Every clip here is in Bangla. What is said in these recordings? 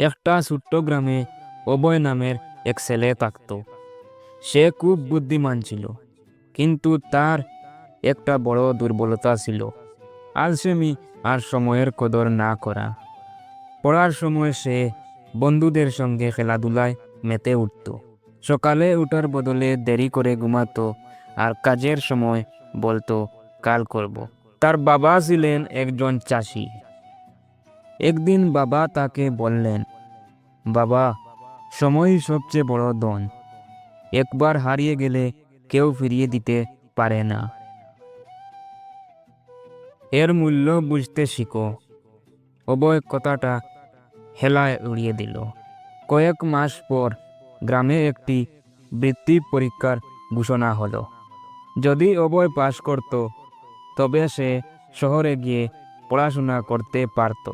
একটা ছোট্ট গ্রামে অভয় নামের এক ছেলে থাকত। সে খুব বুদ্ধিমান ছিল, কিন্তু তার একটা বড় দুর্বলতা ছিল, আলসেমি আর সময়ের কদর না করা। পড়ার সময় সে বন্ধুদের সঙ্গে খেলাধুলায় মেতে উঠত। সকালে উঠার বদলে দেরি করে ঘুমাতো আর কাজের সময় বলতো কাল করব। তার বাবা ছিলেন একজন চাষি। একদিন বাবা তাকে বললেন, বাবা, সময়ই সবচেয়ে বড় ধন। একবার হারিয়ে গেলে কেউ ফিরিয়ে দিতে পারে না। এর মূল্য বুঝতে শিখো। অভয় কথাটা হেলায় উড়িয়ে দিল। কয়েক মাস পর গ্রামে একটি বৃত্তি পরীক্ষার ঘোষণা হলো। যদি অভয় পাশ করত, তবে সে শহরে গিয়ে পড়াশোনা করতে পারত।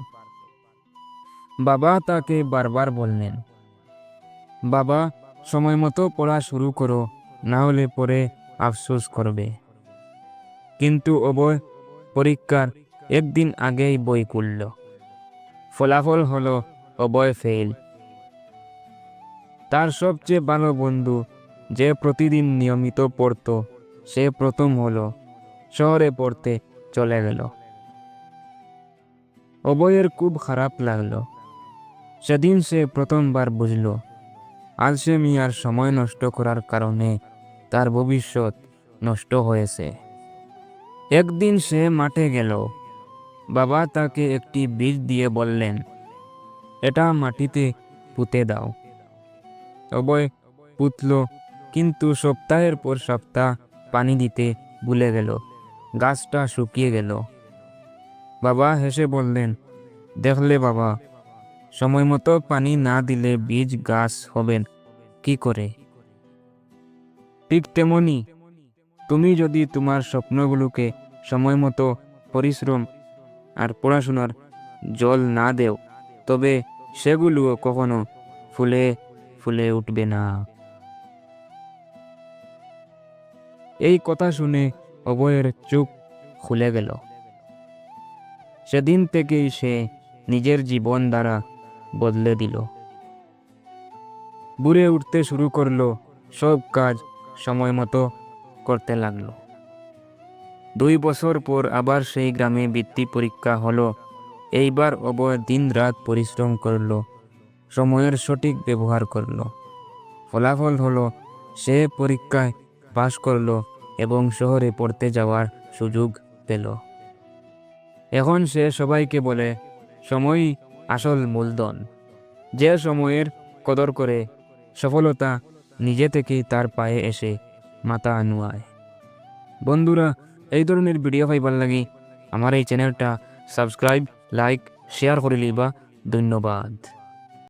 বাবা তাকে বারবার বললেন, বাবা, সময় মতো পড়া শুরু করো, না হলে পরে আফসোস করবে। কিন্তু অভয় পরীক্ষার একদিন আগেই বই খুলল। ফলাফল হলো অভয় ফেল। তার সবচেয়ে ভালো বন্ধু, যে প্রতিদিন নিয়মিত পড়ত, সে প্রথম হলো, শহরে পড়তে চলে গেল। অভয়ের খুব খারাপ লাগলো। সেদিন সে প্রথমবার বুঝল, আলসেমি আর সময় নষ্ট করার কারণে তার ভবিষ্যৎ নষ্ট হয়েছে। একদিন সে মাঠে গেল। বাবা তাকে একটি বীজ দিয়ে বললেন, এটা মাটিতে পুঁতে দাও। অভয় পুঁতল, কিন্তু সপ্তাহের পর সপ্তাহ পানি দিতে ভুলে গেল। গাছটা শুকিয়ে গেল। বাবা হেসে বললেন, দেখলে বাবা, সময় মতো পানি না দিলে বীজ গাছ হবেন কি করে? ঠিক তেমনি তুমি যদি তোমার স্বপ্নগুলোকে সময় মতো পরিশ্রম আর পড়াশোনার জল না দেও, তবে সেগুলোও কখনো ফুলে ফুলে উঠবে না। এই কথা শুনে অভয়ের চোখ খুলে গেল। সেদিন থেকেই সে নিজের জীবন দ্বারা বদলে দিল। বুড়ে উঠতে শুরু করলো, সব কাজ সময় মতো করতে লাগলো। 2 বছর পর আবার সেই গ্রামে বৃত্তি পরীক্ষা হলো। এইবার অভয় দিন রাত পরিশ্রম করলো, সময়ের সঠিক ব্যবহার করলো। ফলাফল হলো, সে পরীক্ষায় পাশ করলো এবং শহরে পড়তে যাওয়ার সুযোগ পেল। এখন সে সবাইকে বলে, সময়ই আসল মূলধন। যে সময়ের কদর করে, সফলতা নিজে থেকেই তার পায়ে এসে মাথা নুয়ায়। বন্ধুরা, এই ধরনের ভিডিও পাইবার লাগি আমার এই চ্যানেলটা সাবস্ক্রাইব, লাইক, শেয়ার করে লিবা। ধন্যবাদ।